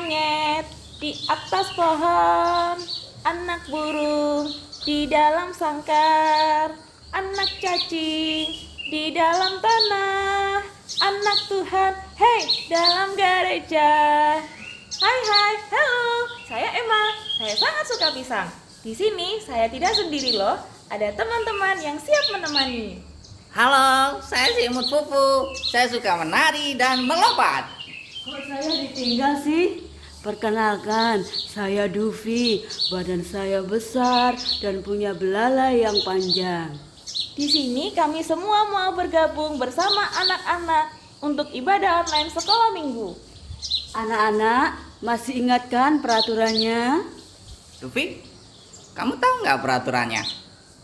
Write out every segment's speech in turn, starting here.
monyet di atas pohon, anak burung di dalam sangkar, anak cacing di dalam tanah, anak Tuhan, hei dalam gereja. Hai hai, halo, saya Emma. Saya sangat suka pisang. Di sini saya tidak sendiri loh, ada teman-teman yang siap menemani. Halo, saya si Imut Fufu. Saya suka menari dan melompat. Kok saya ditinggal sih? Perkenalkan, saya Dufi. Badan saya besar dan punya belalai yang panjang. Di sini kami semua mau bergabung bersama anak-anak untuk ibadah online sekolah minggu. Anak-anak, masih ingatkan peraturannya? Tufi, kamu tahu nggak peraturannya?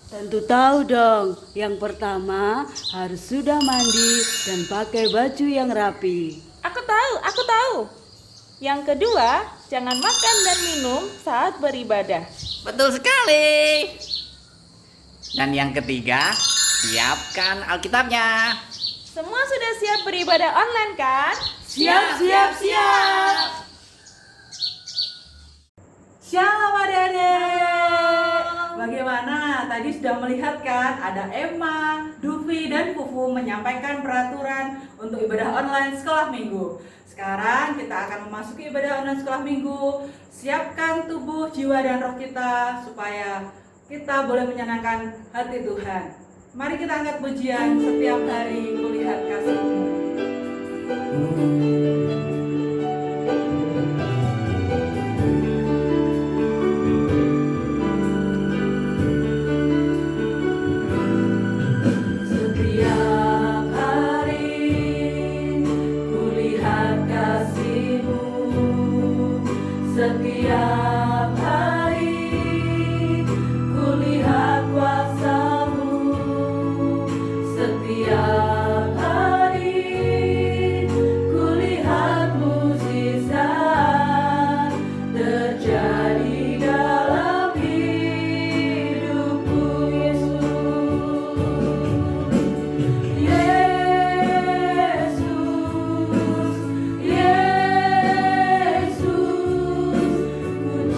Tentu tahu dong. Yang pertama, harus sudah mandi dan pakai baju yang rapi. Aku tahu. Yang kedua, jangan makan dan minum saat beribadah. Betul sekali. Dan yang ketiga, siapkan Alkitabnya. Semua sudah siap beribadah online kan? Siap. Shalom adik-adik. Bagaimana? Tadi sudah melihat kan ada Emma, Dufi, dan Fufu menyampaikan peraturan untuk ibadah online sekolah minggu. Sekarang kita akan memasuki ibadah online sekolah minggu. Siapkan tubuh, jiwa, dan roh kita supaya kita boleh menyenangkan hati Tuhan. Mari kita angkat pujian setiap hari kulihat kasih-Mu. Setiap hari kulihat kasih-Mu, setiap hari kulihat kuasa-Mu, setiap hari kulihat mukjizat terjadi dalam hidupku, Yesus, Yesus, ku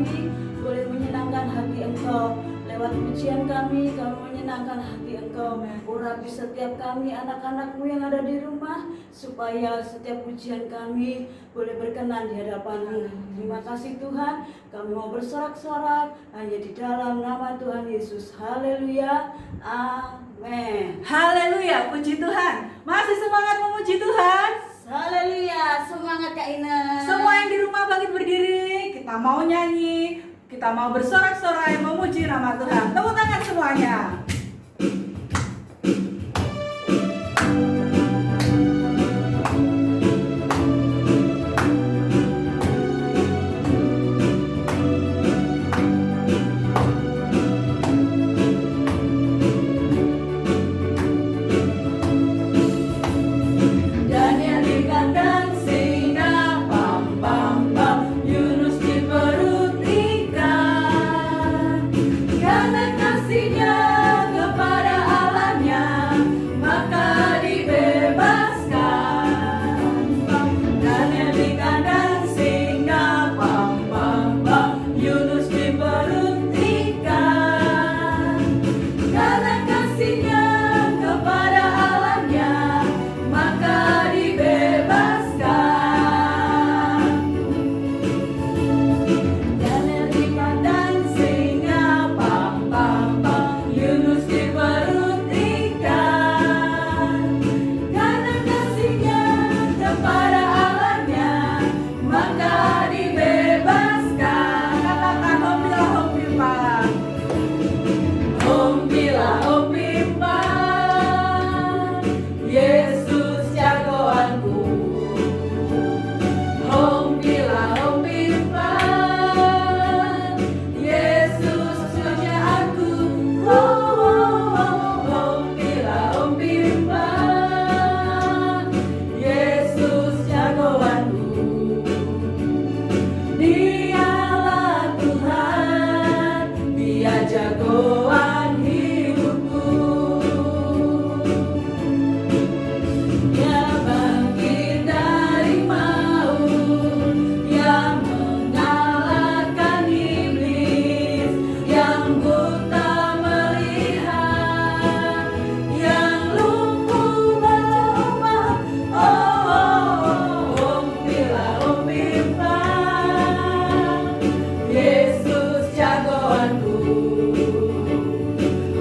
kami boleh menyenangkan hati Engkau. Lewat pujian kami menyenangkan hati Engkau. Urapi setiap kami anak-anak-Mu yang ada di rumah, supaya setiap pujian kami boleh berkenan di hadapan-Mu. Terima kasih Tuhan, kami mau bersorak-sorak hanya di dalam nama Tuhan Yesus. Haleluya, amin. Haleluya, puji Tuhan. Masih semangat memuji Tuhan? Haleluya, semangat Kak Ina. Semua yang di rumah bangkit berdiri, kita mau nyanyi, kita mau bersorak-sorai memuji nama Tuhan. Tepuk tangan semuanya. Daniel di kandang singa, pam pam pam. Yunus di perut ikan. Karena kasihnya kepada Allahnya, maka dibebaskan. Daniel di kandang singa, pam pam pam. Yunus di perut ikan. Karena kasihnya kepada Allahnya, maka dibebaskan. Daniel di kandang singa, pam pam pam. Yunus di perut ikan. Karena kasihnya kepada Allahnya, maka dibebaskan. Katakan hombilah hombimpa. Hombilah hombimpa, Yesus jagoanku. Hombilah hombimpa, Yesus pujaanku. Hombilah hombimpa, Yesus jagoanku. Dialah Tuhan, Dia jagoan hidupku. Dia bangkit dari maut, yang mengalahkan iblis, yang buta melihat, yang lumpuh berlomba. Hombilah hombimpa, Yesus jagoanku.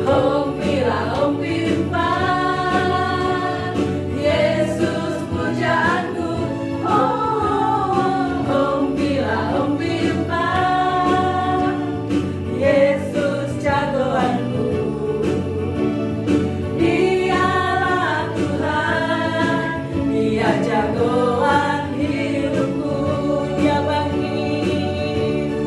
Hombilah hombimpa, Yesus pujaanku. Hombilah hombimpa, Yesus jagoanku. Dialah Tuhan, Dia jagoan hidupku. Dia bangkit,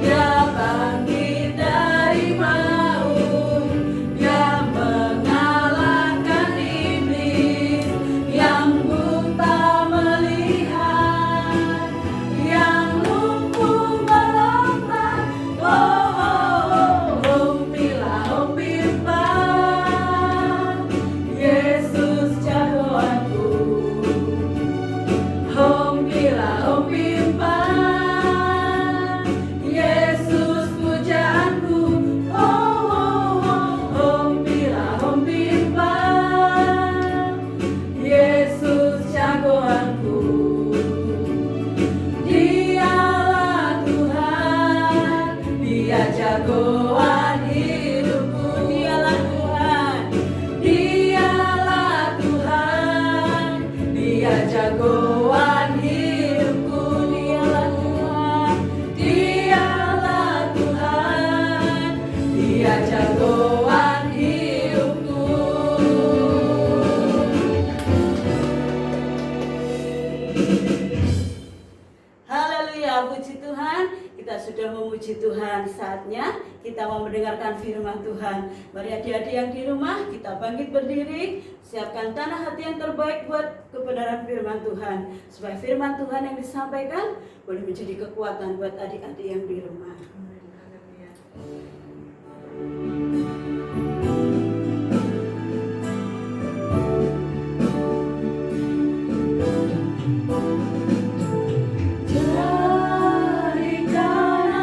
Dia bangkit dari maut, yang mengalahkan iblis, yang buta melihat, yang lumpuh melompat. Hombilah hombimpa, Yesus jagoanku. Hombilah hombimpa, Yesus pujaanku. Hombilah hombimpa, Yesus jagoanku. Dialah Tuhan, Dia jagoan hidupku. Dialah Tuhan, Dialah Tuhan, Dia jagoan hidupku. Dialah Tuhan, Dialah Tuhan, Dia jagoan hidupku. Haleluya, puji Tuhan. Kita sudah memuji Tuhan, saatnya kita mau mendengarkan firman Tuhan. Mari adik-adik yang di rumah, kita bangkit berdiri, siapkan tanah hati yang terbaik buat kebenaran firman Tuhan, supaya firman Tuhan yang disampaikan boleh menjadi kekuatan buat adik-adik yang di rumah. Jadikan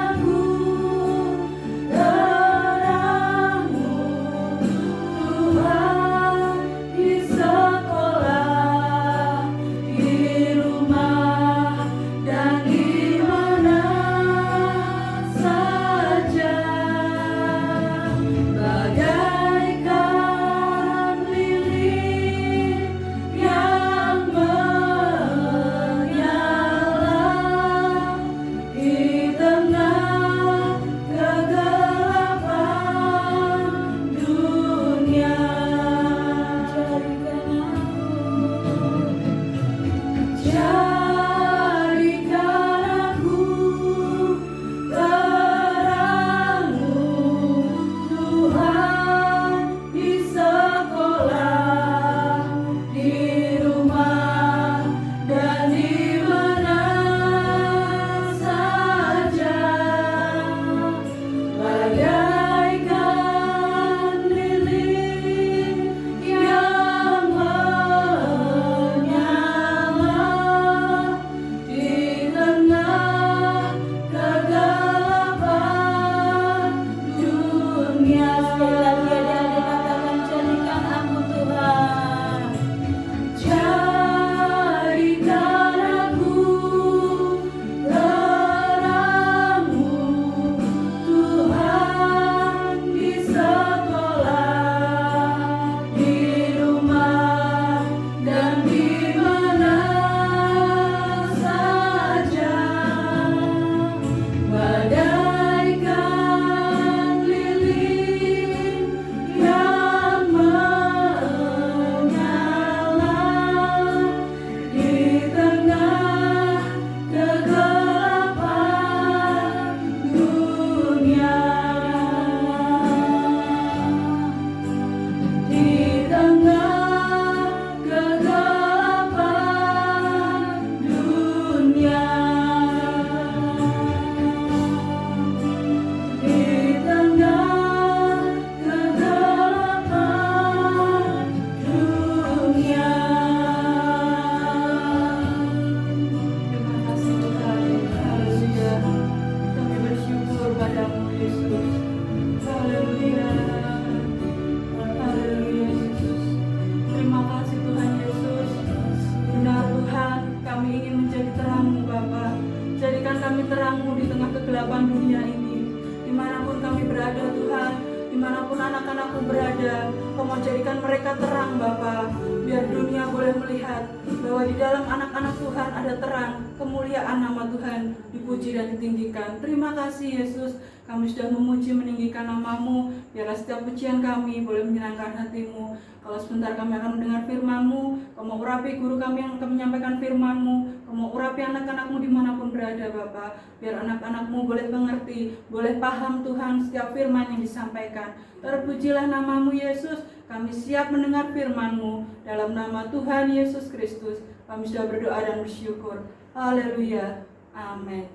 kegelapan dunia ini. Dimanapun kami berada Tuhan, dimanapun anak-anakku berada, Kau mau jadikan mereka terang Bapa, biar dunia boleh melihat bahwa di dalam anak-anak Tuhan ada terang, kemuliaan nama Tuhan dipuji dan ditinggikan. Terima kasih Yesus, kami sudah memuji meninggikan nama-Mu, biarlah setiap pujian kami boleh menyenangkan hati-Mu. Kalau sebentar kami akan mendengar firman-Mu, Kau mau urapi guru kami yang akan menyampaikan firman-Mu, Kau mau urapi anak-anak-Mu dimanapun berada Bapa, biar anak-anak-Mu boleh mengerti, boleh paham Tuhan setiap firman yang disampaikan. Terpujilah nama-Mu Yesus, kami siap mendengar firman-Mu. Dalam nama Tuhan Yesus Kristus, kami sudah berdoa dan bersyukur. Haleluya. Amin.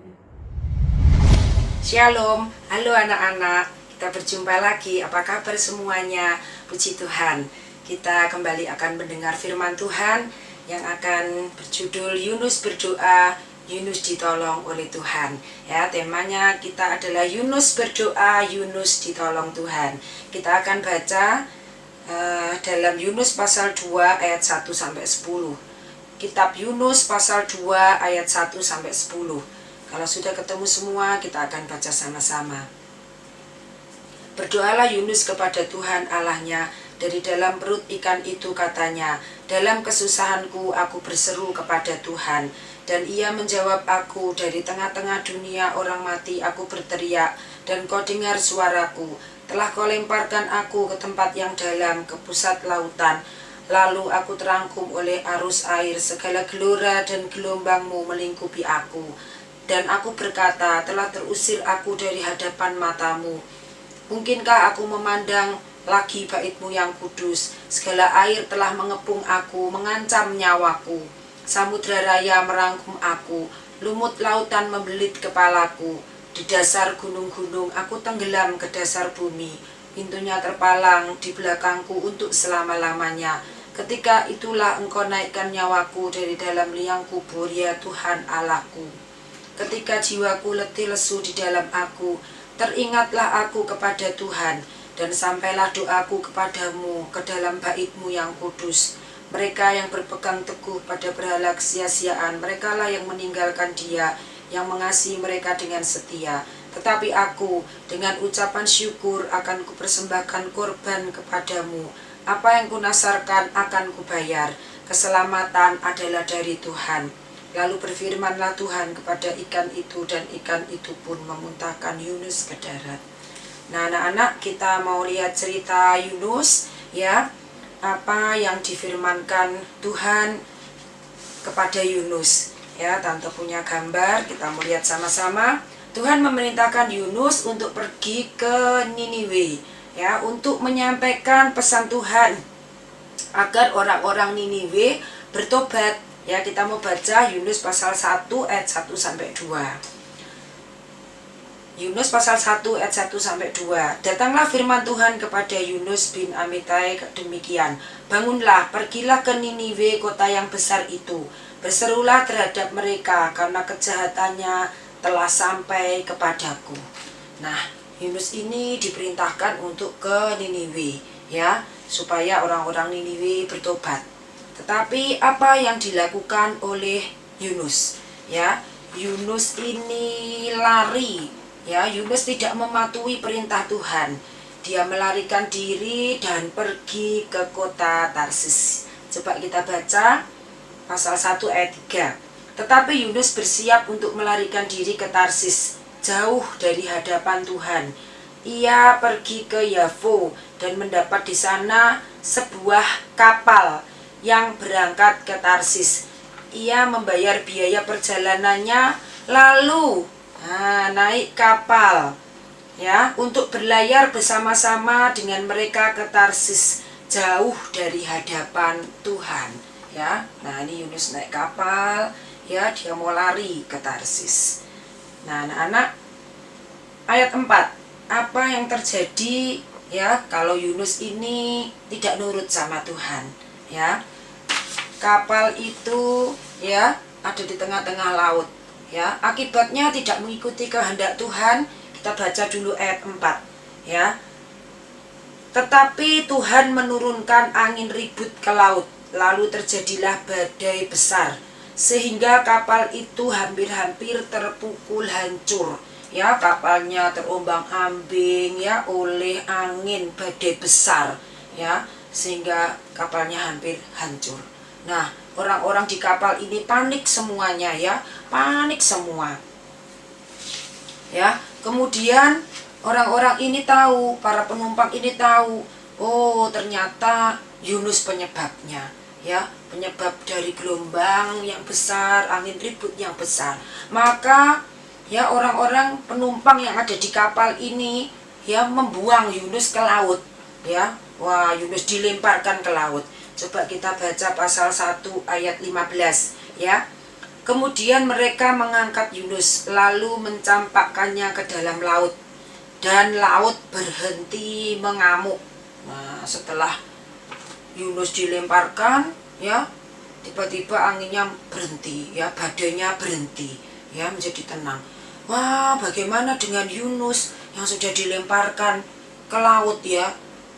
Shalom, halo anak-anak, kita berjumpa lagi. Apa kabar semuanya? Puji Tuhan, kita kembali akan mendengar firman Tuhan yang akan berjudul Yunus berdoa, Yunus ditolong oleh Tuhan. Ya, temanya kita adalah Yunus berdoa, Yunus ditolong Tuhan. Kita akan baca dalam Yunus pasal 2 ayat 1 sampai 10. Kitab Yunus pasal 2 ayat 1 sampai 10. Kalau sudah ketemu semua, kita akan baca sama-sama. Berdoalah Yunus kepada Tuhan Allahnya. Dari dalam perut ikan itu katanya, dalam kesusahanku aku berseru kepada Tuhan. Dan ia menjawab aku, dari tengah-tengah dunia orang mati aku berteriak, dan kau dengar suaraku. Telah kau lemparkan aku ke tempat yang dalam, ke pusat lautan. Lalu aku terangkum oleh arus air, segala gelora dan gelombangmu melingkupi aku. Dan aku berkata, telah terusir aku dari hadapan matamu. Mungkinkah aku memandang lagi bait-Mu yang kudus? Segala air telah mengepung aku, mengancam nyawaku. Samudra raya merangkum aku, lumut lautan membelit kepalaku. Di dasar gunung-gunung aku tenggelam ke dasar bumi. Pintunya terpalang di belakangku untuk selama-lamanya. Ketika itulah Engkau naikkan nyawaku dari dalam liang kubur, ya Tuhan Allahku. Ketika jiwaku letih lesu di dalam aku, teringatlah aku kepada Tuhan, dan sampailah doaku kepadamu ke dalam bait-Mu yang kudus. Mereka yang berpegang teguh pada berhala kesia-siaan, merekalah yang meninggalkan Dia, yang mengasihi mereka dengan setia. Tetapi aku dengan ucapan syukur akan kupersembahkan korban kepadamu. Apa yang kunasarkan akan kubayar. Keselamatan adalah dari Tuhan. Lalu berfirmanlah Tuhan kepada ikan itu, dan ikan itu pun memuntahkan Yunus ke darat. Nah, anak-anak, kita mau lihat cerita Yunus, ya. Apa yang difirmankan Tuhan kepada Yunus. Ya, Tante punya gambar, kita mau lihat sama-sama. Tuhan memerintahkan Yunus untuk pergi ke Niniwe, ya, untuk menyampaikan pesan Tuhan agar orang-orang Niniwe bertobat. Ya, kita mau baca Yunus pasal 1 ayat 1 sampai 2. Yunus pasal 1 ayat 1 sampai 2. Datanglah firman Tuhan kepada Yunus bin Amittai demikian. Bangunlah, pergilah ke Niniwe, kota yang besar itu. Berserulah terhadap mereka karena kejahatannya telah sampai kepadaku. Nah, Yunus ini diperintahkan untuk ke Niniwe, ya, supaya orang-orang Niniwe bertobat. Tetapi apa yang dilakukan oleh Yunus? Ya, Yunus ini lari. Ya, Yunus tidak mematuhi perintah Tuhan. Dia melarikan diri dan pergi ke kota Tarsis. Coba kita baca pasal 1 ayat 3. Tetapi Yunus bersiap untuk melarikan diri ke Tarsis, jauh dari hadapan Tuhan. Ia pergi ke Yafo dan mendapat di sana sebuah kapal yang berangkat ke Tarsis. Ia membayar biaya perjalanannya, lalu naik kapal, ya, untuk berlayar bersama-sama dengan mereka ke Tarsis, jauh dari hadapan Tuhan. Ya, nah ini Yunus naik kapal, ya, dia mau lari ke Tarsis. Nah, anak-anak, ayat 4, apa yang terjadi, ya, kalau Yunus ini tidak nurut sama Tuhan? Ya, kapal itu, ya, ada di tengah-tengah laut, ya, akibatnya tidak mengikuti kehendak Tuhan. Kita baca dulu ayat 4, ya. Tetapi Tuhan menurunkan angin ribut ke laut, lalu terjadilah badai besar, sehingga kapal itu hampir-hampir terpukul hancur. ya kapalnya terombang-ambing ya oleh angin badai besar ya, sehingga kapalnya hampir hancur. Nah, orang-orang di kapal ini panik semuanya ya, panik semua. Ya, kemudian orang-orang ini tahu, para penumpang ini tahu, oh ternyata Yunus penyebabnya. Ya, penyebab dari gelombang yang besar, angin ribut yang besar. Maka ya orang-orang penumpang yang ada di kapal ini ya membuang Yunus ke laut. Ya, wah Yunus dilemparkan ke laut. Coba kita baca pasal 1 ayat 15 ya. Kemudian mereka mengangkat Yunus lalu mencampakkannya ke dalam laut, dan laut berhenti mengamuk. Nah, setelah Yunus dilemparkan ya, tiba-tiba anginnya berhenti ya, badainya berhenti ya, menjadi tenang. Wah, bagaimana dengan Yunus yang sudah dilemparkan ke laut ya?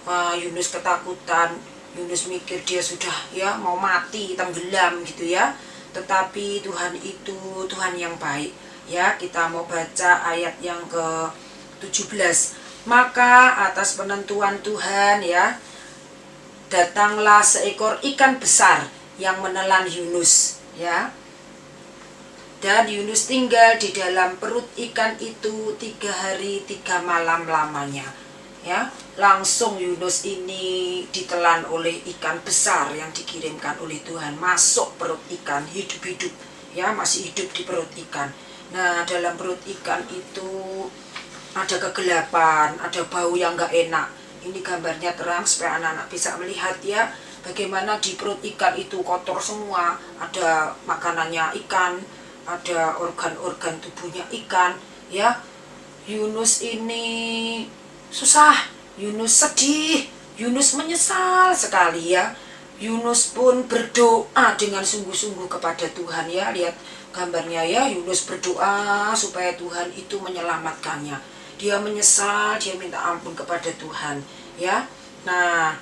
Wah, Yunus ketakutan. Yunus mikir dia sudah ya mau mati, tenggelam gitu ya. Tetapi Tuhan itu Tuhan yang baik ya. Kita mau baca ayat yang ke-17. Maka atas penentuan Tuhan ya, datanglah seekor ikan besar yang menelan Yunus ya. Dan Yunus tinggal di dalam perut ikan itu 3 hari 3 malam lamanya ya. Langsung Yunus ini ditelan oleh ikan besar yang dikirimkan oleh Tuhan, masuk perut ikan hidup-hidup ya, masih hidup di perut ikan. Nah, dalam perut ikan itu ada kegelapan, ada bau yang gak enak. Ini gambarnya terang supaya anak-anak bisa melihat ya, bagaimana di perut ikan itu kotor semua, ada makanannya ikan, ada organ-organ tubuhnya ikan ya. Yunus ini susah, Yunus sedih, Yunus menyesal sekali ya. Yunus pun berdoa dengan sungguh-sungguh kepada Tuhan ya. Lihat gambarnya ya, Yunus berdoa supaya Tuhan itu menyelamatkannya. Dia menyesal, dia minta ampun kepada Tuhan ya. Nah,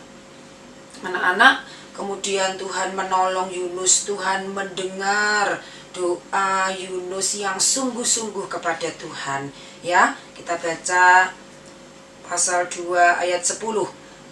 anak-anak, kemudian Tuhan menolong Yunus, Tuhan mendengar doa Yunus yang sungguh-sungguh kepada Tuhan ya. Kita baca pasal 2 ayat 10.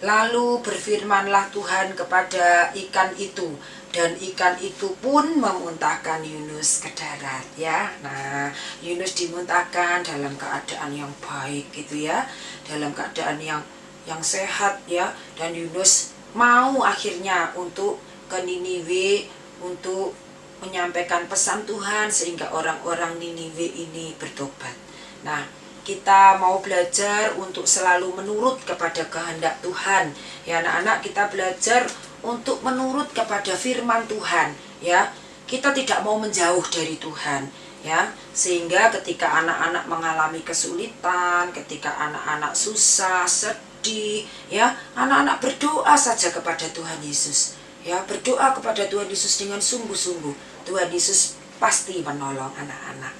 Lalu berfirmanlah Tuhan kepada ikan itu, dan ikan itu pun memuntahkan Yunus ke darat ya. Nah, Yunus dimuntahkan dalam keadaan yang baik gitu ya, dalam keadaan yang sehat ya. Dan Yunus mau akhirnya untuk ke Niniwe untuk menyampaikan pesan Tuhan sehingga orang-orang Niniwe ini bertobat. Nah, kita mau belajar untuk selalu menurut kepada kehendak Tuhan ya anak-anak. Kita belajar untuk menurut kepada firman Tuhan ya. Kita tidak mau menjauh dari Tuhan ya, sehingga ketika anak-anak mengalami kesulitan, ketika anak-anak susah, sedih ya, anak-anak berdoa saja kepada Tuhan Yesus ya. Berdoa kepada Tuhan Yesus dengan sungguh-sungguh, Tuhan Yesus pasti menolong anak-anak.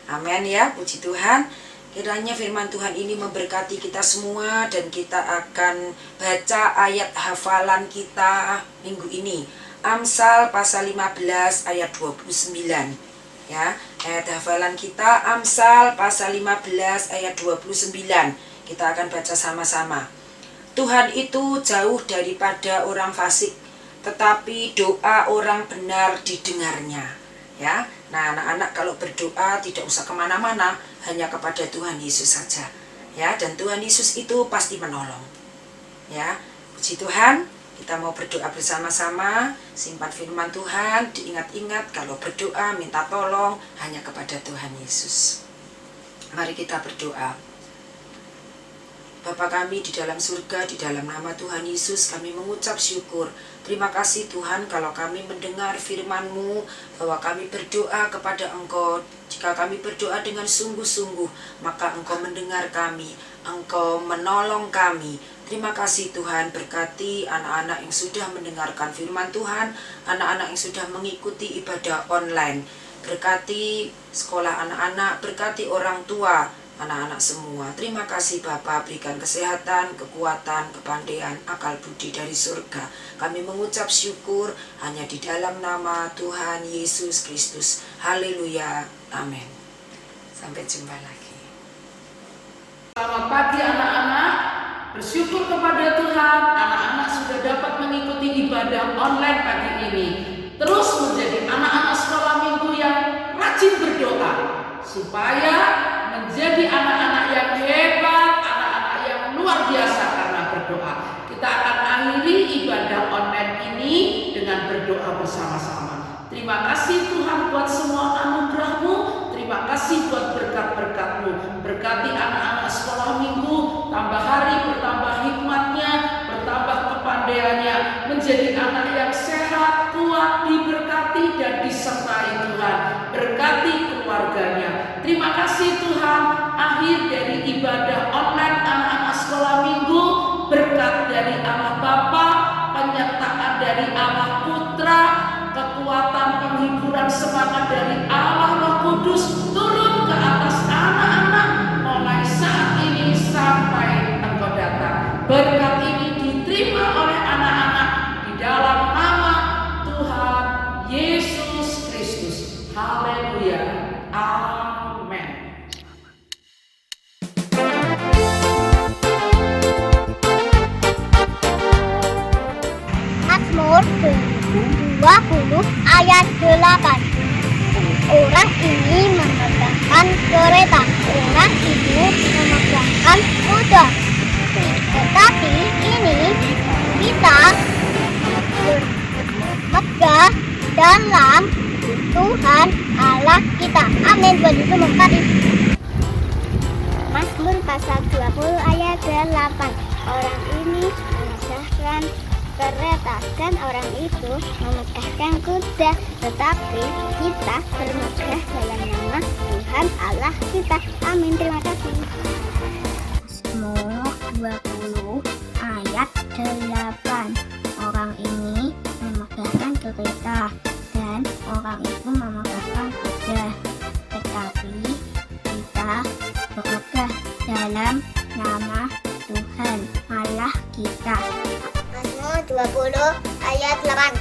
Amin ya, puji Tuhan. Kiranya firman Tuhan ini memberkati kita semua, dan kita akan baca ayat hafalan kita minggu ini. Amsal pasal 15 ayat 29. Ya, ayat hafalan kita Amsal pasal 15 ayat 29. Kita akan baca sama-sama. Tuhan itu jauh daripada orang fasik, tetapi doa orang benar didengarnya. Ya, nah anak-anak kalau berdoa tidak usah kemana-mana, hanya kepada Tuhan Yesus saja ya, dan Tuhan Yesus itu pasti menolong ya. Puji Tuhan, kita mau berdoa bersama-sama. Simpan firman Tuhan, diingat-ingat kalau berdoa minta tolong hanya kepada Tuhan Yesus. Mari kita berdoa. Bapa kami di dalam surga, di dalam nama Tuhan Yesus kami mengucap syukur. Terima kasih Tuhan kalau kami mendengar firman-Mu, bahwa kami berdoa kepada Engkau. Jika kami berdoa dengan sungguh-sungguh, maka Engkau mendengar kami, Engkau menolong kami. Terima kasih Tuhan, berkati anak-anak yang sudah mendengarkan firman Tuhan, anak-anak yang sudah mengikuti ibadah online. Berkati sekolah anak-anak, berkati orang tua, anak-anak semua. Terima kasih Bapa, berikan kesehatan, kekuatan, kepandaian, akal budi dari surga. Kami mengucap syukur hanya di dalam nama Tuhan Yesus Kristus. Haleluya. Amin. Sampai jumpa lagi. ibadah online pagi ini. Terus menjadi anak-anak sekolah minggu yang rajin berdoa, supaya menjadi anak-anak yang hebat, anak-anak yang luar biasa karena berdoa. Kita akan akhiri ibadah online ini dengan berdoa bersama-sama. Terima kasih Tuhan buat semua anugerah-Mu. Terima kasih buat berkat-berkat-Mu. Berkati anak-anak sekolah minggu, tambah hari bertambah hikmatnya, bertambah kepandaiannya, menjadi anak yang sehat, kuat, diberkati dan disertai Tuhan. Berkati keluarganya. Terima kasih Tuhan. Akhir dari ibadah online anak-anak sekolah minggu, berkat dari Allah Bapa, penyertaan dari Allah Putra, kekuatan penghiburan semangat dari Allah Roh Kudus turun ke atas anak-anak mulai saat ini sampai Engkau datang. Berkat ini diterima oleh anak-anak di dalam nama Tuhan Yesus Kristus. Haleluya. Amin. Mazmur 20 ayat 8. Orang ini memegangkan kereta, orang itu memegangkan kuda. Tetapi ini kita bermegah dalam Tuhan Allah kita. Amin. Tuhan Yesus memberkati. Mazmur pasal 20 ayat 8. Orang ini memegahkan kereta dan orang itu memegahkan kuda, tetapi kita bermegah dalam nama Tuhan Allah kita. Amin. Terima kasih. Mazmur 20 ayat 8. Orang ini memegahkan kereta dan orang itu memegahkan kuda, tetapi kita bermegah dalam nama Tuhan Allah kita. Mazmur 20 ayat 8.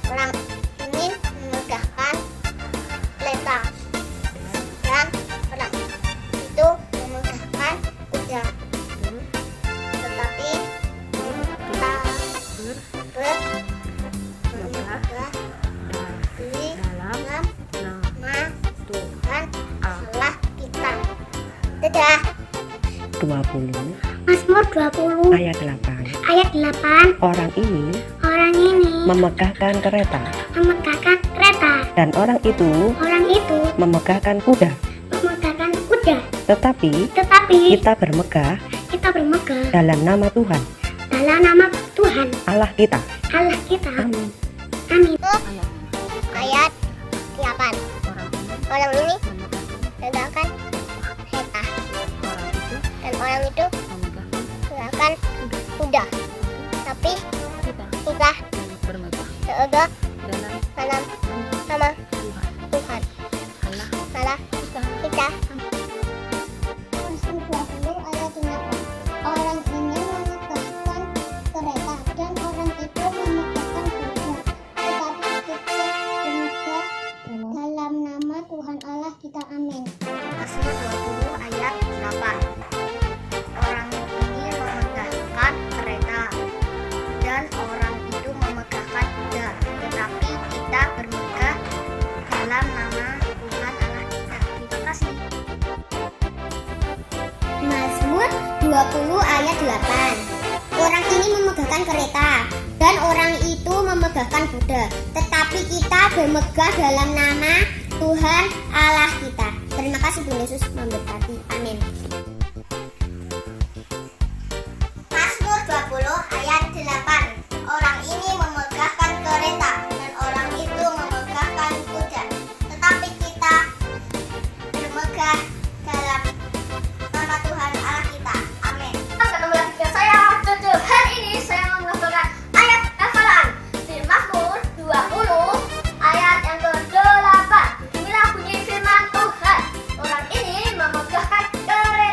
Orang ini memegahkan kereta dan orang itu memegahkan kuda, tetapi kita bermegah di dalam nama Tuhan Allah kita. Dadah. 20 Mazmur 20 ayat 8. ayat 8. Orang ini Orang ini memegahkan kereta memegahkan kereta dan orang itu memegahkan kuda, tetapi kita bermegah dalam nama Tuhan Allah kita. Allah kita. Amin. Amin. Ayat 8. Orang ini memegahkan kereta dan orang itu memegahkan kuda, tapi kita bermegah dalam nama Tuhan Allah kita. Mazmur 20 ayat 8. Orang ini memegahkan kereta dan orang itu memegahkan kuda, tetapi kita bermegah dalam nama Tuhan Allah kita. Amin. Mazmur 20 ayat 8. Orang ini memegahkan kereta dan orang itu memegahkan kuda, tetapi kita bermegah dalam nama Tuhan Allah kita. Terima kasih. Mazmur 20 ayat 8. Orang ini memegahkan kereta dan orang itu memegahkan kuda, tetapi kita bermegah dalam nama Tuhan Allah kita. Terima kasih. Tuhan Yesus memberkati. Amin. Mazmur 20 ayat 8. Orang ini memegahkan kereta dan orang itu memegahkan kuda, tetapi kita bermegah dalam nama Tuhan Allah kita. Amin. Saya tutup hari ini saya mengumpulkan ayat hafalan di Mazmur 20 ayat yang ke-8. Inilah bunyi firman Tuhan. Orang ini memegahkan kereta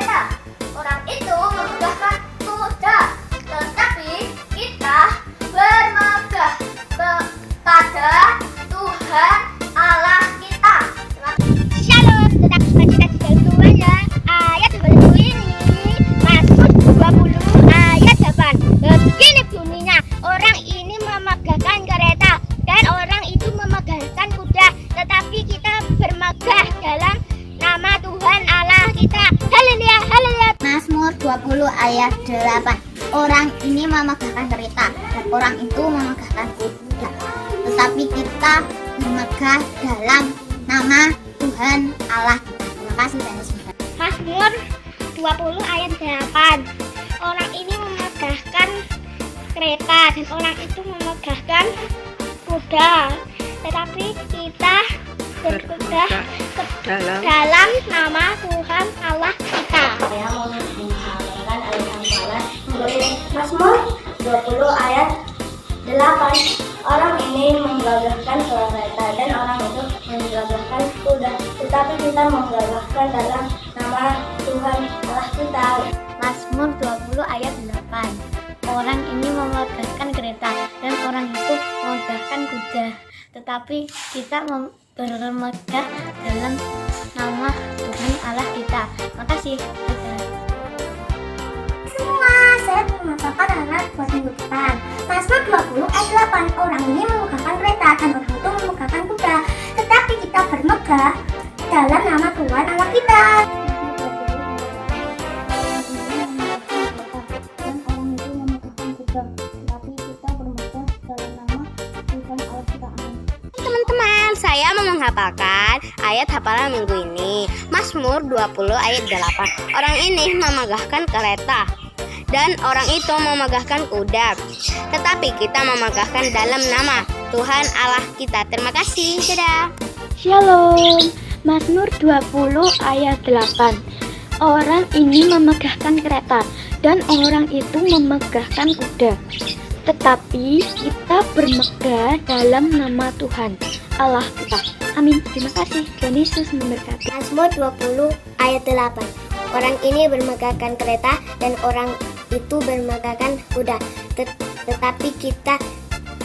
20 ayat 8. Orang ini memegahkan kereta dan orang itu memegahkan kuda. Tetapi kita bermegah dalam nama Tuhan Allah kita. Terima kasih dan semoga. Mazmur 20 ayat 8. Orang ini memegahkan kereta dan orang itu memegahkan kuda. Tetapi kita berkuda dalam nama Tuhan Allah kita. Saya mau menghafalkan ayat hafalan Mazmur 20 ayat 8. Orang ini menggagahkan kereta dan orang itu menggagahkan kuda. Tetapi kita menggagahkan dalam nama Tuhan Allah kita. Mazmur 20 ayat 8. Orang ini memegahkan kereta dan orang itu memegahkan kuda. Tetapi kita bermegah dalam nama Tuhan Allah kita. Makasih. Semua, saya mengucapkan anak buat minggu depan. Mazmur 20 ayat 8. Orang ini memegahkan kereta dan orang itu memegahkan kuda. Tetapi kita bermegah dalam nama Tuhan Allah kita. Teman-teman, saya mau menghafalkan ayat hafalan minggu ini. Mazmur 20 ayat 8. Orang ini memegahkan kereta dan orang itu memegahkan kuda. Tetapi kita memegahkan dalam nama Tuhan Allah kita. Terima kasih. Dadah. Shalom. Mazmur 20 ayat 8. Orang ini memegahkan kereta dan orang itu memegahkan kuda. Tetapi kita bermegah dalam nama Tuhan Allah kita. Amin. Terima kasih. Tuhan Yesus memberkati. Mazmur 20 ayat 8. Orang ini bermegahkan kereta dan orang itu bermegahkan kuda. Tetapi kita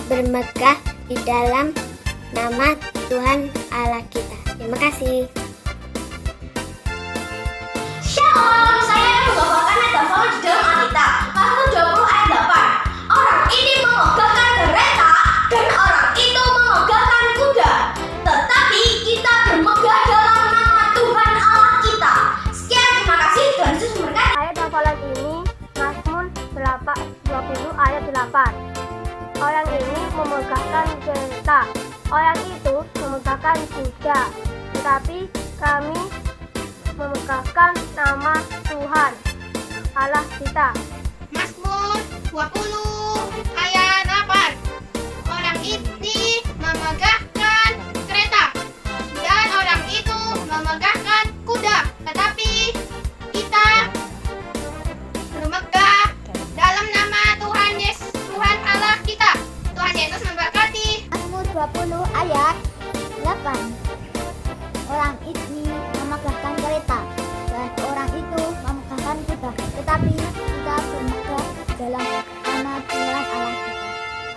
bermegah di dalam nama Tuhan Allah kita. Terima kasih. Shalom, saya membawakan ayat hafalan di dalam Alkitab. Mazmur 20 ayat 8. Orang ini memegahkan kereta dan orang itu memegahkan kuda. Tetapi kita bermegah dalam nama Tuhan Allah kita. Sekian, terima kasih. Tuhan Yesus memberkati. Ayat hafalan ini Mazmur 20 ayat 8. Orang ini memegahkan kereta, orang itu memegahkan kuda. Tetapi kami memegahkan nama Tuhan Allah kita. Mazmur 20 ayat 8. Orang ini memegahkan kereta dan orang itu memegahkan kuda. Tetapi kita bermegah dalam nama Tuhan Yesus, Tuhan Allah kita. Tuhan Yesus memberkati. Mazmur 20 ayat 8. Orang ini memegahkan kereta dan orang itu memegahkan kuda. Tetapi kita bermegah dalam nama Tuhan Allah kita.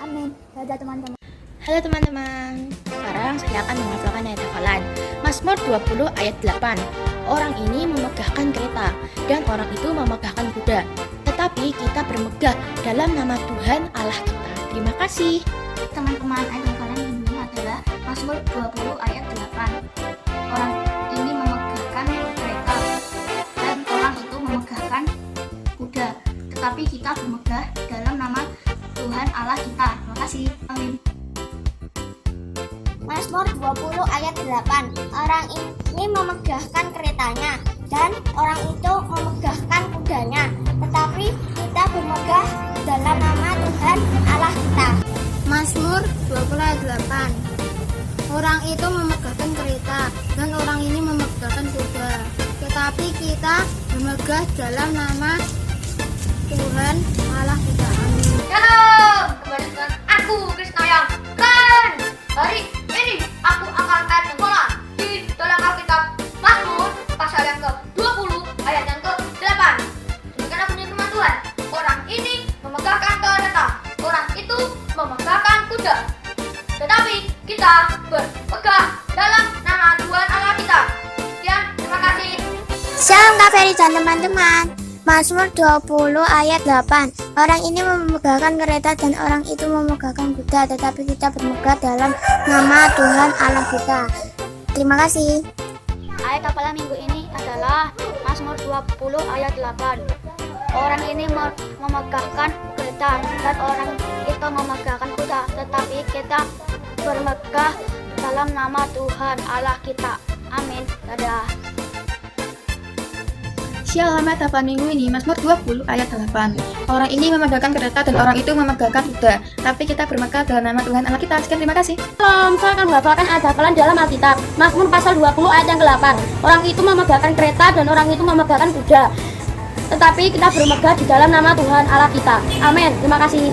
Amin. Dadah teman-teman. Halo teman-teman. Sekarang saya akan menghafalkan ayat hafalan Mazmur 20 ayat 8. Orang ini memegahkan kereta dan orang itu memegahkan kuda. Tetapi kita bermegah dalam nama Tuhan Allah kita. Terima kasih. Teman-teman, ayat hafalan ini adalah Mazmur 20 ayat 8. Orang ini memegahkan kereta dan orang itu memegahkan kuda. Tetapi kita bermegah dalam nama Tuhan Allah kita. Terima kasih. Amin. Mazmur 20 ayat 8. Orang ini memegahkan keretanya dan orang itu memegahkan kudanya. Tetapi kita bermegah dalam nama Tuhan Allah kita. Mazmur 20 ayat 8. Orang itu memegahkan kereta dan orang ini memegahkan kuda. Tetapi kita bermegah dalam nama Tuhan Allah kita. Amin. Halo, kembali dengan aku Krisna yang keren. Hari ini aku akan hafalan di dalam Alkitab Mazmur pasal yang ke-20 ayat yang ke-8. Demikian bunyi firman Tuhan. Orang ini memegahkan kereta, orang itu memegahkan kuda. Tetapi kita bermegah dalam nama Tuhan Allah kita. Sekian, terima kasih. Shalom Kak Ferry dan teman-teman. Mazmur 20 ayat 8. Orang ini memegahkan kereta dan orang itu memegahkan kuda. Tetapi kita bermegah dalam nama Tuhan Allah kita. Terima kasih. Ayat hafalan minggu ini adalah Mazmur 20 ayat 8. Orang ini memegahkan kereta dan orang itu memegahkan kuda, tetapi kita bermegah dalam nama Tuhan Allah kita. Amin. Dadah. Shalom hafal minggu ini Mazmur 20 ayat 8. Orang ini memegahkan kereta dan orang itu memegahkan kuda, tapi kita bermegah dalam nama Tuhan Allah kita. Sekian, terima kasih. Shalom, saya akan menghafalkan ayat hafalan dalam Alkitab. Mazmur pasal 20 ayat yang ke-8. Orang itu memegahkan kereta dan orang itu memegahkan kuda, tetapi kita bermegah di dalam nama Tuhan Allah kita. Amin. Terima kasih.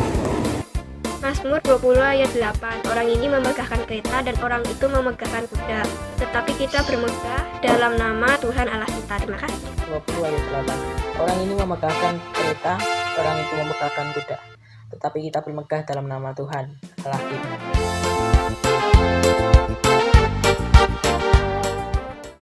Mazmur 20 ayat 8. Orang ini memegahkan kereta dan orang itu memegahkan kuda, tetapi kita bermegah dalam nama Tuhan Allah kita. Terima kasih. 20 ayat 8. Orang ini memegahkan kereta, orang itu memegahkan kuda, tetapi kita bermegah dalam nama Tuhan Allah kita.